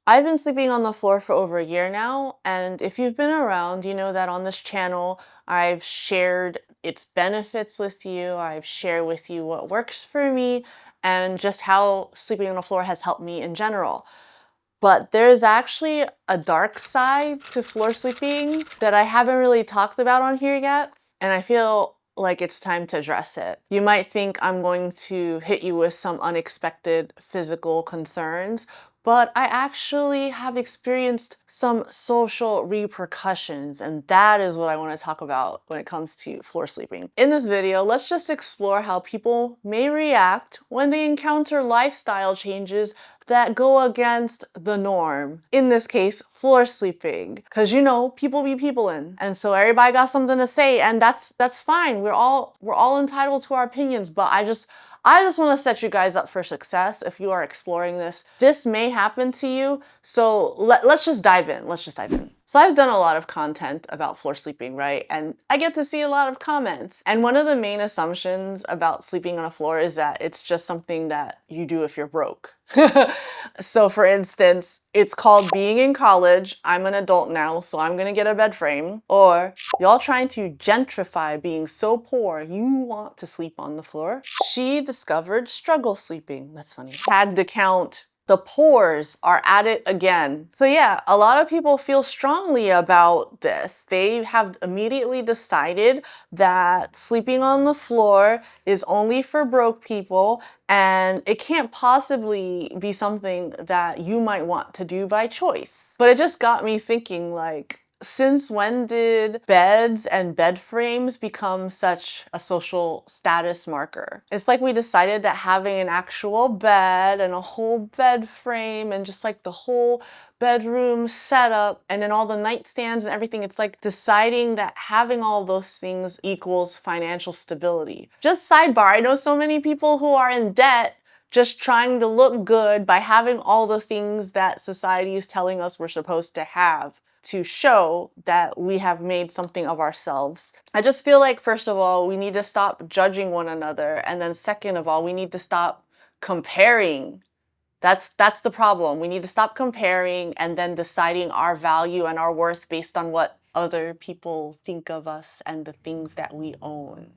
I've been sleeping on the floor for over a year now, and if you've been around, you know that on this channel, I've shared its benefits with you. I've shared with you what works for me and just how sleeping on the floor has helped me in general. But there's actually a dark side to floor sleeping that I haven't really talked about on here yet, and I feel like it's time to address it. You might think I'm going to hit you with some unexpected physical concerns, but I actually have experienced some social repercussions, and that is what I want to talk about when it comes to floor sleeping. In this video, let's just explore how people may react when they encounter lifestyle changes that go against the norm. In this case, floor sleeping. Because you know, people be peoplein'. And so everybody got something to say, and that's fine. We're all entitled to our opinions, but I just want to set you guys up for success if you are exploring this. This may happen to you, so let's just dive in. Let's just dive in. So I've done a lot of content about floor sleeping, right? And I get to see a lot of comments. And one of the main assumptions about sleeping on a floor is that it's just something that you do if you're broke. So for instance, it's called being in college. I'm an adult now, so I'm gonna get a bed frame. Or y'all trying to gentrify being so poor you want to sleep on the floor. She discovered struggle sleeping. That's funny. Had to count. The pores are at it again. So yeah, a lot of people feel strongly about this. They have immediately decided that sleeping on the floor is only for broke people, and it can't possibly be something that you might want to do by choice. But it just got me thinking, like, since when did beds and bed frames become such a social status marker? It's like we decided that having an actual bed and a whole bed frame and just like the whole bedroom setup and then all the nightstands and everything, it's like deciding that having all those things equals financial stability. Just sidebar, I know so many people who are in debt just trying to look good by having all the things that society is telling us we're supposed to have to show that we have made something of ourselves. I just feel like, first of all, we need to stop judging one another. And then second of all, we need to stop comparing. That's the problem. We need to stop comparing and then deciding our value and our worth based on what other people think of us and the things that we own.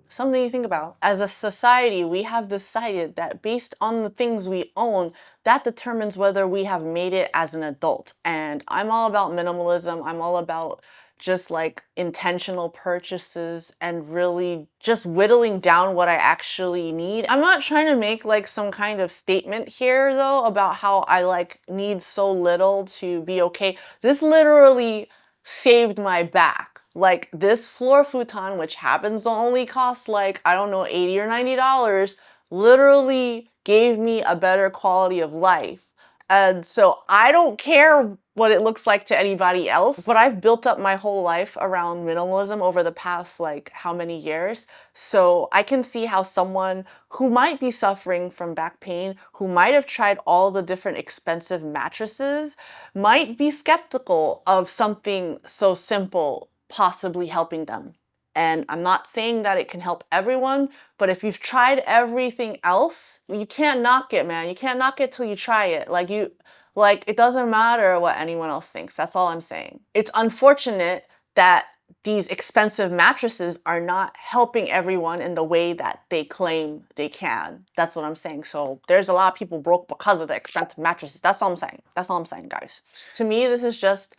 Something to think about. As a society, we have decided that based on the things we own, that determines whether we have made it as an adult. And I'm all about minimalism. I'm all about just like intentional purchases and really just whittling down what I actually need. I'm not trying to make like some kind of statement here though about how I like need so little to be okay. This literally saved my back. Like this floor futon, which happens to only cost like, I don't know, $80 or $90, literally gave me a better quality of life. And so I don't care what it looks like to anybody else, but I've built up my whole life around minimalism over the past like how many years. So I can see how someone who might be suffering from back pain, who might have tried all the different expensive mattresses, might be skeptical of something so simple possibly helping them. And I'm not saying that it can help everyone, but if you've tried everything else, you can't knock it, man. You can't knock it till you try it. Like it doesn't matter what anyone else thinks. That's all I'm saying. It's unfortunate that these expensive mattresses are not helping everyone in the way that they claim they can. That's what I'm saying. So there's a lot of people broke because of the expensive mattresses. That's all I'm saying. That's all I'm saying, guys. To me, this is just,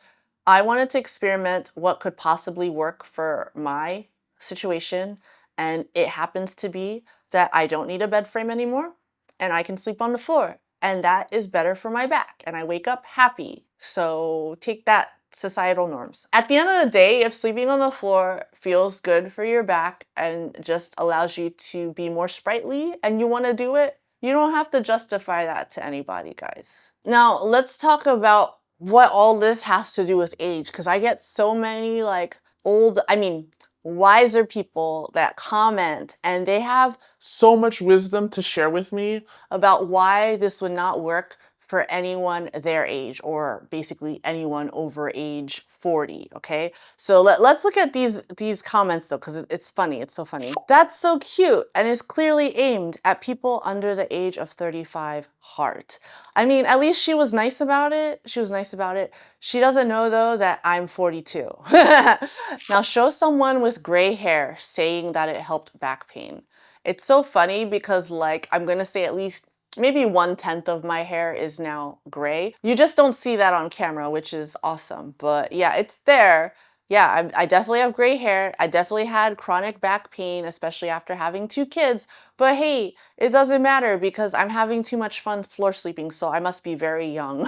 I wanted to experiment what could possibly work for my situation, and it happens to be that I don't need a bed frame anymore and I can sleep on the floor, and that is better for my back and I wake up happy. So take that, societal norms. At the end of the day, if sleeping on the floor feels good for your back and just allows you to be more sprightly and you want to do it, you don't have to justify that to anybody, guys. Now, let's talk about what all this has to do with age, because I get so many like wiser people that comment and they have so much wisdom to share with me about why this would not work for anyone their age, or basically anyone over age 40, okay? So let's look at these comments though, because it's funny. It's so funny. That's so cute and is clearly aimed at people under the age of 35 heart. I mean, at least she was nice about it. She was nice about it. She doesn't know though that I'm 42. Now show someone with gray hair saying that it helped back pain. It's so funny because, like, I'm gonna say at least maybe 1/10 of my hair is now gray. You just don't see that on camera, which is awesome. But yeah, it's there. Yeah, I definitely have gray hair. I definitely had chronic back pain, especially after having 2 kids. But hey, it doesn't matter because I'm having too much fun floor sleeping, so I must be very young.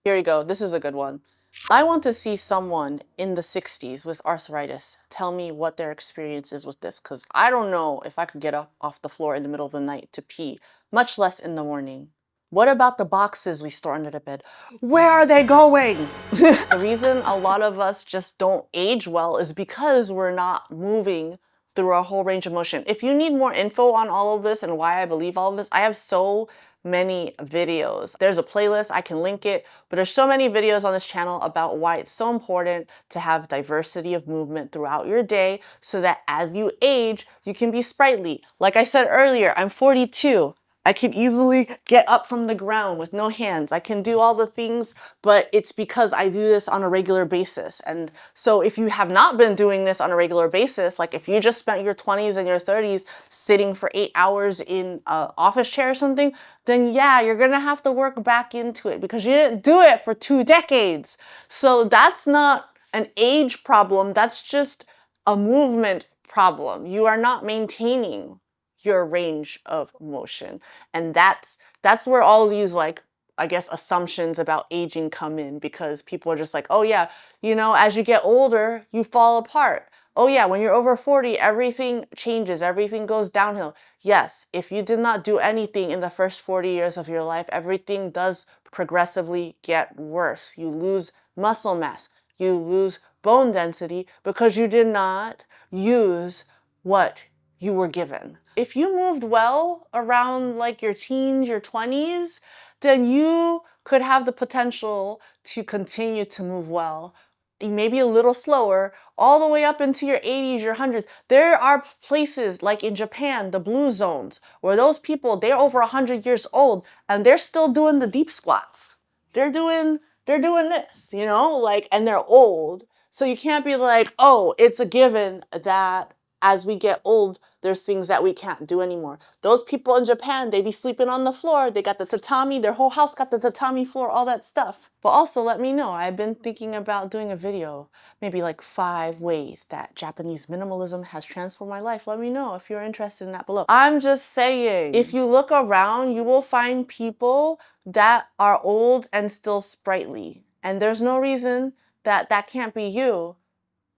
Here we go. This is a good one. I want to see someone in the 60s with arthritis tell me what their experience is with this, because I don't know if I could get up off the floor in the middle of the night to pee, much less in the morning. What about the boxes we store under the bed? Where are they going? The reason a lot of us just don't age well is because we're not moving through a whole range of motion. If you need more info on all of this and why I believe all of this, I have so many videos. There's a playlist, I can link it, but there's so many videos on this channel about why it's so important to have diversity of movement throughout your day so that as you age, you can be sprightly. Like I said earlier, I'm 42. I can easily get up from the ground with no hands. I can do all the things, but it's because I do this on a regular basis. And so if you have not been doing this on a regular basis, like if you just spent your 20s and your 30s sitting for 8 hours in an office chair or something, then yeah, you're gonna have to work back into it because you didn't do it for 2 decades. So that's not an age problem, that's just a movement problem. You are not maintaining your range of motion. And that's where all these, like, I guess, assumptions about aging come in, because people are just like, oh yeah, you know, as you get older, you fall apart. Oh yeah, when you're over 40, everything changes, everything goes downhill. Yes, if you did not do anything in the first 40 years of your life, everything does progressively get worse. You lose muscle mass, you lose bone density because you did not use what you were given. If you moved well around like your teens, your 20s, then you could have the potential to continue to move well, maybe a little slower, all the way up into your 80s, your 100s. There are places like in Japan, the blue zones, where those people, they're over 100 years old and they're still doing the deep squats. They're doing this, you know, like, and they're old. So you can't be like, oh, it's a given that as we get old, there's things that we can't do anymore. Those people in Japan, they be sleeping on the floor. They got the tatami, their whole house got the tatami floor, all that stuff. But also let me know. I've been thinking about doing a video, maybe like 5 ways that Japanese minimalism has transformed my life. Let me know if you're interested in that below. I'm just saying, if you look around, you will find people that are old and still sprightly. And there's no reason that that can't be you,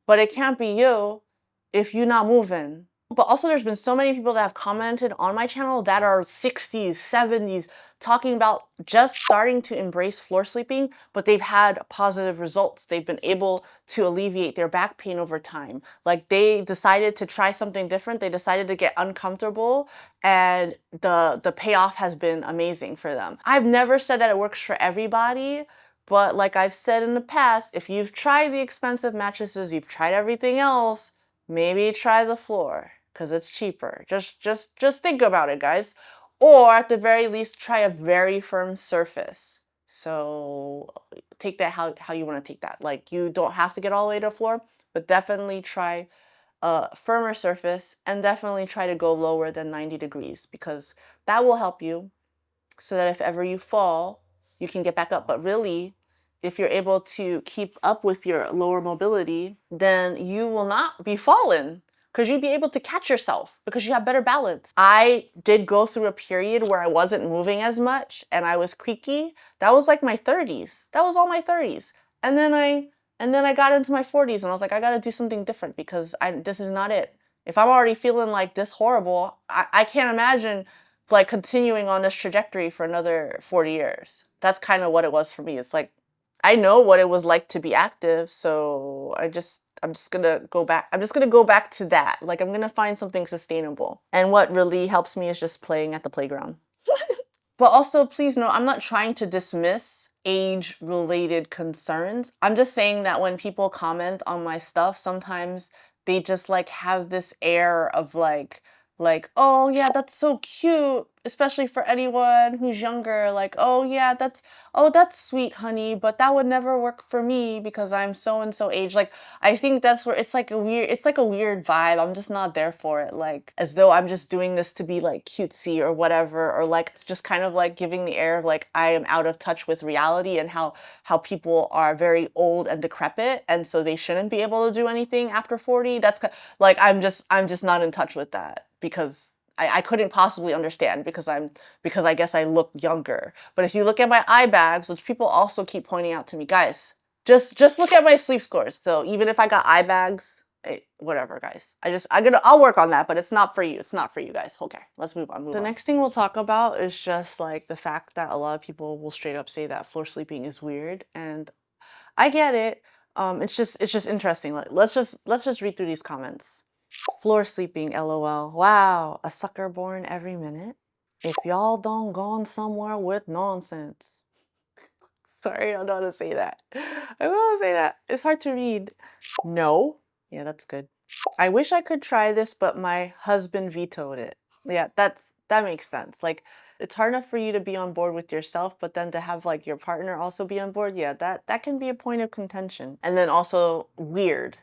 but it can't be you if you're not moving. But also there's been so many people that have commented on my channel that are 60s, 70s, talking about just starting to embrace floor sleeping, but they've had positive results. They've been able to alleviate their back pain over time. Like, they decided to try something different. They decided to get uncomfortable, and the payoff has been amazing for them. I've never said that it works for everybody, but like I've said in the past, if you've tried the expensive mattresses, you've tried everything else, maybe try the floor because it's cheaper. Just think about it, guys. Or at the very least, try a very firm surface. So take that how you want to take that. Like, you don't have to get all the way to the floor, but definitely try a firmer surface, and definitely try to go lower than 90 degrees, because that will help you so that if ever you fall, you can get back up. But really, if you're able to keep up with your lower mobility, then you will not be falling, because you'll be able to catch yourself because you have better balance. I did go through a period where I wasn't moving as much and I was creaky. That was like my 30s. That was all my 30s. And then I got into my 40s and I was like, I gotta do something different because this is not it. If I'm already feeling like this horrible, I can't imagine like continuing on this trajectory for another 40 years. That's kind of what it was for me. It's like, I know what it was like to be active, so I'm just gonna go back. I'm just gonna go back to that. Like, I'm gonna find something sustainable. And what really helps me is just playing at the playground. But also, please know, I'm not trying to dismiss age-related concerns. I'm just saying that when people comment on my stuff, sometimes they just like have this air of like, oh yeah, that's so cute, especially for anyone who's younger. Like, oh that's sweet, honey, but that would never work for me because I'm so and so age. Like, I think that's where it's like a weird vibe. I'm just not there for it. Like, as though I'm just doing this to be like cutesy or whatever, or like it's just kind of like giving the air of like I am out of touch with reality and how people are very old and decrepit and so they shouldn't be able to do anything after 40. Like I'm just not in touch with that because I couldn't possibly understand because I guess I look younger. But if you look at my eye bags, which people also keep pointing out to me, guys, just look at my sleep scores. So even if I got eye bags, whatever, guys. I'll work on that, but it's not for you. It's not for you guys. Okay, let's move on. The next thing we'll talk about is just like the fact that a lot of people will straight up say that floor sleeping is weird, and I get it. It's just interesting. Let's just read through these comments. Floor sleeping, LOL. Wow, a sucker born every minute. If y'all don't gone somewhere with nonsense. Sorry, I don't know how to say that. I don't know how to say that. It's hard to read. No. Yeah, that's good. I wish I could try this, but my husband vetoed it. Yeah, that makes sense. Like, it's hard enough for you to be on board with yourself, but then to have like your partner also be on board, yeah, that can be a point of contention. And then also weird.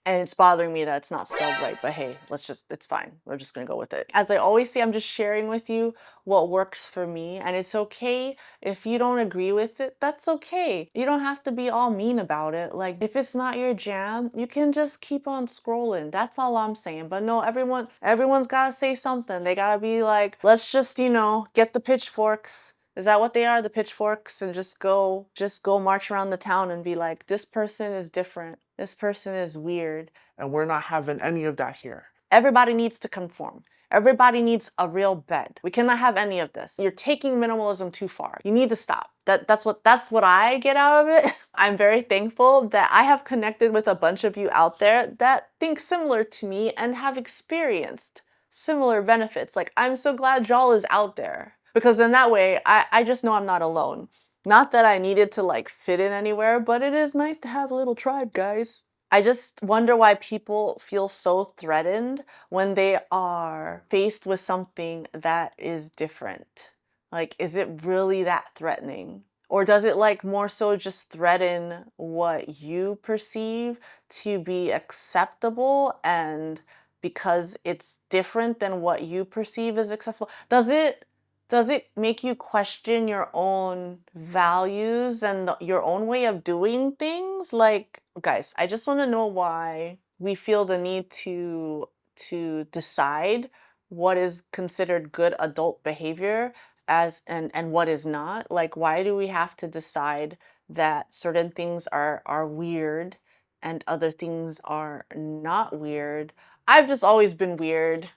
And it's bothering me that it's not spelled right, but hey, it's fine. We're just gonna go with it. As I always say, I'm just sharing with you what works for me, and it's okay if you don't agree with it, that's okay. You don't have to be all mean about it. Like, if it's not your jam, you can just keep on scrolling. That's all I'm saying. But no, everyone's gotta say something. They gotta be like, let's just, get the pitchforks. Is that what they are? The pitchforks, and just go march around the town and be like, this person is different. This person is weird. And we're not having any of that here. Everybody needs to conform. Everybody needs a real bed. We cannot have any of this. You're taking minimalism too far. You need to stop. That's what I get out of it. I'm very thankful that I have connected with a bunch of you out there that think similar to me and have experienced similar benefits. Like, I'm so glad y'all is out there. Because in that way, I just know I'm not alone. Not that I needed to like fit in anywhere, but it is nice to have a little tribe, guys. I just wonder why people feel so threatened when they are faced with something that is different. Like, is it really that threatening? Or does it like more so just threaten what you perceive to be acceptable, and because it's different than what you perceive as accessible? Does it make you question your own values and your own way of doing things? Like, guys, I just want to know why we feel the need to decide what is considered good adult behavior and what is not. Like, why do we have to decide that certain things are weird and other things are not weird? I've just always been weird.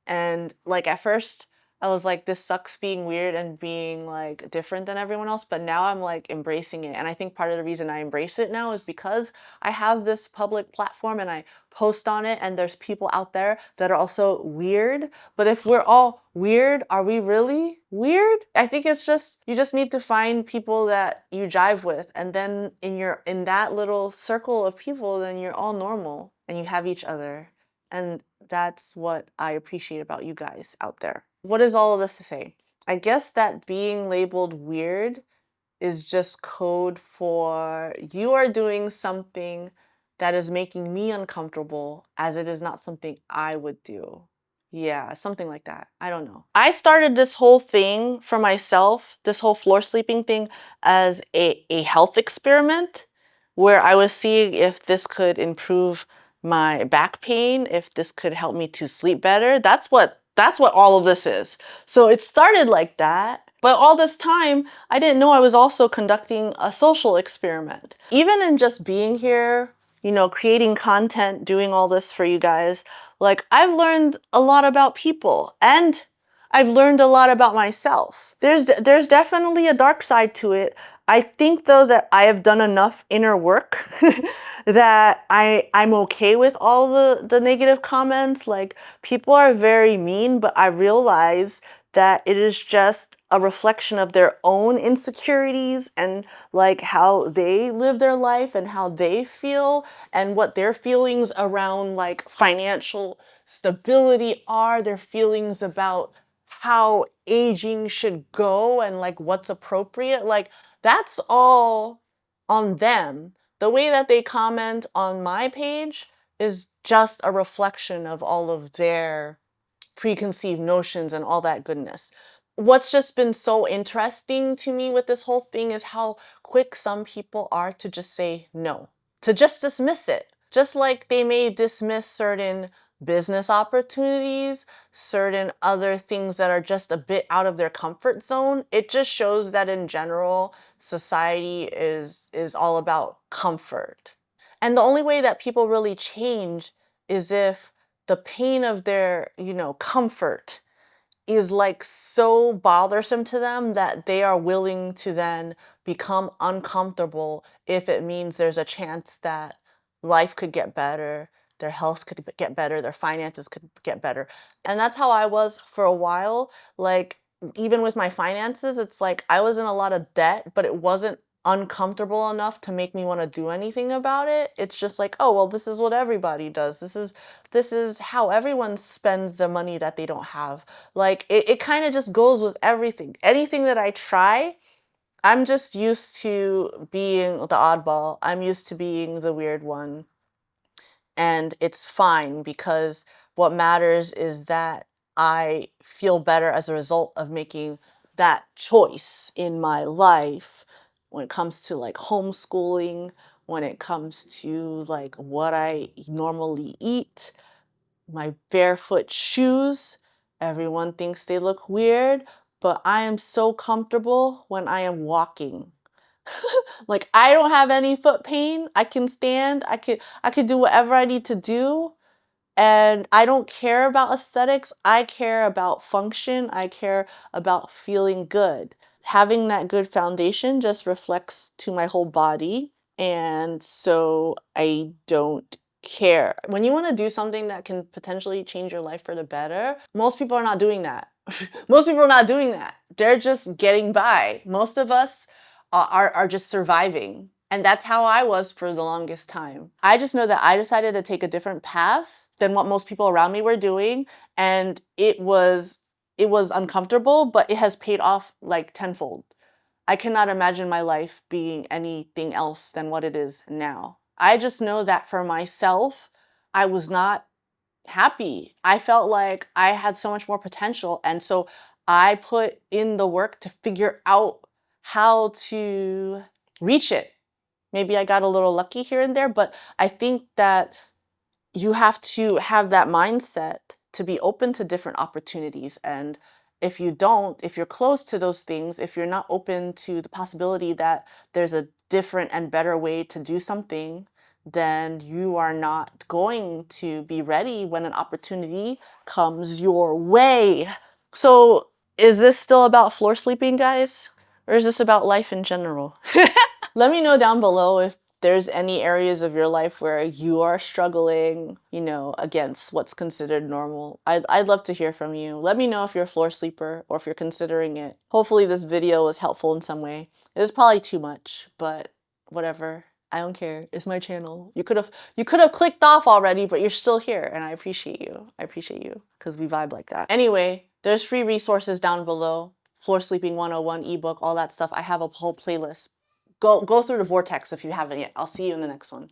And like at first, I was like, this sucks being weird and being like different than everyone else. But now I'm like embracing it. And I think part of the reason I embrace it now is because I have this public platform and I post on it, and there's people out there that are also weird. But if we're all weird, are we really weird? I think it's just, you just need to find people that you jive with. And then in that little circle of people, then you're all normal and you have each other. And that's what I appreciate about you guys out there. What is all of this to say? I guess that being labeled weird is just code for you are doing something that is making me uncomfortable, as it is not something I would do. Yeah, something like that. I don't know. I started this whole thing for myself, this whole floor sleeping thing, as a health experiment where I was seeing if this could improve my back pain, if this could help me to sleep better. That's what all of this is. So it started like that. But all this time, I didn't know I was also conducting a social experiment. Even in just being here, creating content, doing all this for you guys, like, I've learned a lot about people, and I've learned a lot about myself. There's definitely a dark side to it. I think though that I have done enough inner work that I'm okay with all the negative comments. Like, people are very mean, but I realize that it is just a reflection of their own insecurities and like how they live their life and how they feel and what their feelings around like financial stability are, their feelings about how aging should go and like what's appropriate. Like that's all on them. The way that they comment on my page is just a reflection of all of their preconceived notions and all that goodness. What's just been so interesting to me with this whole thing is how quick some people are to just say no, to just dismiss it. Just like they may dismiss certain business opportunities, certain other things that are just a bit out of their comfort zone. It just shows that in general, society is all about comfort. And the only way that people really change is if the pain of their, comfort is like so bothersome to them that they are willing to then become uncomfortable if it means there's a chance that life could get better, their health could get better, their finances could get better. And that's how I was for a while. Like, even with my finances, it's like I was in a lot of debt, but it wasn't uncomfortable enough to make me want to do anything about it. It's just like, oh, well, this is what everybody does. This is how everyone spends the money that they don't have. Like it kind of just goes with everything. Anything that I try, I'm just used to being the oddball. I'm used to being the weird one. And it's fine because what matters is that I feel better as a result of making that choice in my life when it comes to like homeschooling, when it comes to like what I normally eat, my barefoot shoes. Everyone thinks they look weird, but I am so comfortable when I am walking. Like I don't have any foot pain. I can stand. I could do whatever I need to do. And I don't care about aesthetics. I care about function. I care about feeling good. Having that good foundation just reflects to my whole body. And so I don't care. When you want to do something that can potentially change your life for the better, most people are not doing that. Most people are not doing that. They're just getting by. Most of us are just surviving. And that's how I was for the longest time. I just know that I decided to take a different path than what most people around me were doing. And it was uncomfortable, but it has paid off like tenfold. I cannot imagine my life being anything else than what it is now. I just know that for myself, I was not happy. I felt like I had so much more potential. And so I put in the work to figure out how to reach it. Maybe I got a little lucky here and there, but I think that you have to have that mindset to be open to different opportunities. And if you don't, if you're closed to those things, if you're not open to the possibility that there's a different and better way to do something, then you are not going to be ready when an opportunity comes your way. So, is this still about floor sleeping, guys? Or is this about life in general? Let me know down below if there's any areas of your life where you are struggling, against what's considered normal. I'd love to hear from you. Let me know if you're a floor sleeper or if you're considering it. Hopefully this video was helpful in some way. It was probably too much, but whatever. I don't care. It's my channel. You could have clicked off already, but you're still here and I appreciate you. I appreciate you because we vibe like that. Anyway, there's free resources down below. Floor Sleeping 101 ebook, all that stuff. I have a whole playlist. Go through the vortex if you haven't yet. I'll see you in the next one.